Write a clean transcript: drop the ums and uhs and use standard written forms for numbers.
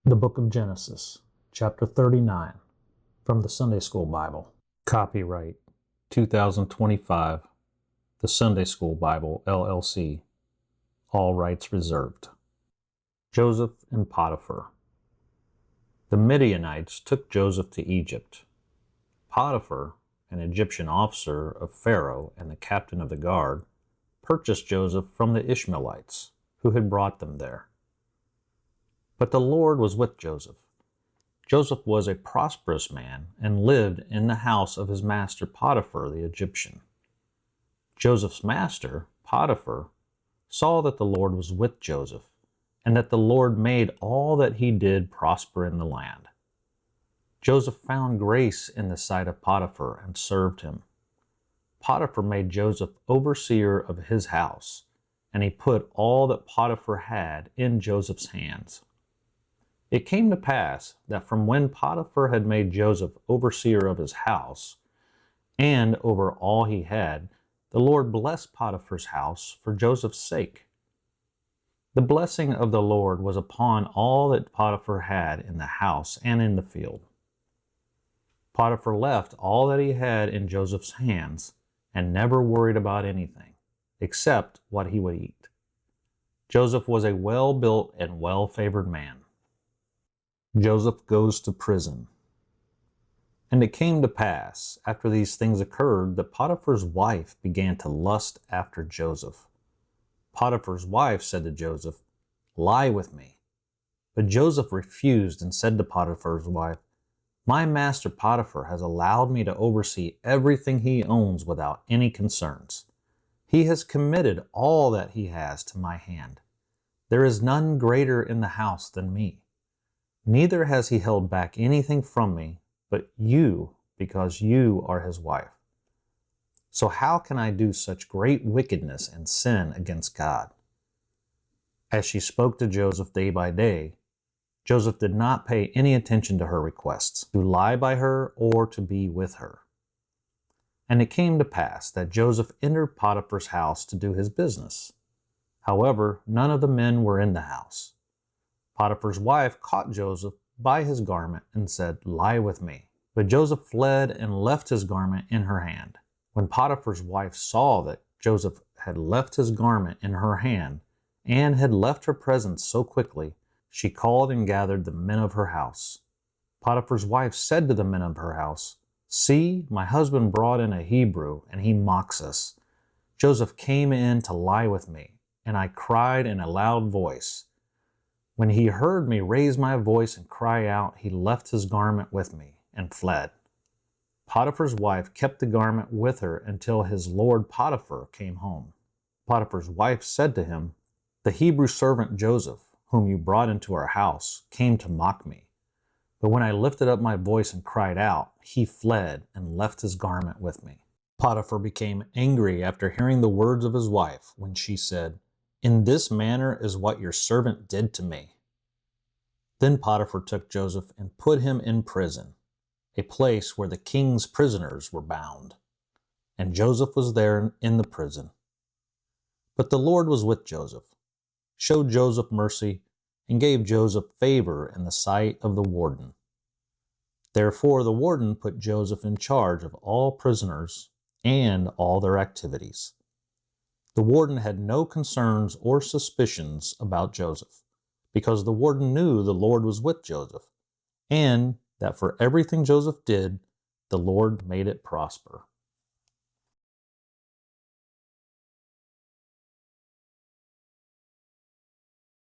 The Book of Genesis, Chapter 39, from the Sunday School Bible. Copyright 2025, the Sunday School Bible, LLC. All rights reserved. Joseph and Potiphar. The Midianites took Joseph to Egypt. Potiphar, an Egyptian officer of Pharaoh and the captain of the guard, purchased Joseph from the Ishmaelites, who had brought them there. But the Lord was with Joseph. Joseph was a prosperous man and lived in the house of his master Potiphar the Egyptian. Joseph's master, Potiphar, saw that the Lord was with Joseph, and that the Lord made all that he did prosper in the land. Joseph found grace in the sight of Potiphar and served him. Potiphar made Joseph overseer of his house, and he put all that Potiphar had in Joseph's hands. It came to pass that from when Potiphar had made Joseph overseer of his house, and over all he had, the Lord blessed Potiphar's house for Joseph's sake. The blessing of the Lord was upon all that Potiphar had in the house and in the field. Potiphar left all that he had in Joseph's hands and never worried about anything, except what he would eat. Joseph was a well-built and well-favored man. Joseph goes to prison. And it came to pass, after these things occurred, that Potiphar's wife began to lust after Joseph. Potiphar's wife said to Joseph, "Lie with me." But Joseph refused and said to Potiphar's wife, "My master Potiphar has allowed me to oversee everything he owns without any concerns. He has committed all that he has to my hand. There is none greater in the house than me. Neither has he held back anything from me, but you, because you are his wife. So how can I do such great wickedness and sin against God?" As she spoke to Joseph day by day, Joseph did not pay any attention to her requests, to lie by her or to be with her. And it came to pass that Joseph entered Potiphar's house to do his business. However, none of the men were in the house. Potiphar's wife caught Joseph by his garment and said, "Lie with me." But Joseph fled and left his garment in her hand. When Potiphar's wife saw that Joseph had left his garment in her hand and had left her presence so quickly, she called and gathered the men of her house. Potiphar's wife said to the men of her house, "See, my husband brought in a Hebrew, and he mocks us. Joseph came in to lie with me, and I cried in a loud voice. When he heard me raise my voice and cry out, he left his garment with me and fled." Potiphar's wife kept the garment with her until his lord Potiphar came home. Potiphar's wife said to him, "The Hebrew servant Joseph, whom you brought into our house, came to mock me. But when I lifted up my voice and cried out, he fled and left his garment with me." Potiphar became angry after hearing the words of his wife when she said, "In this manner is what your servant did to me." Then Potiphar took Joseph and put him in prison, a place where the king's prisoners were bound. And Joseph was there in the prison. But the Lord was with Joseph, showed Joseph mercy, and gave Joseph favor in the sight of the warden. Therefore the warden put Joseph in charge of all prisoners and all their activities. The warden had no concerns or suspicions about Joseph, because the warden knew the Lord was with Joseph, and that for everything Joseph did, the Lord made it prosper.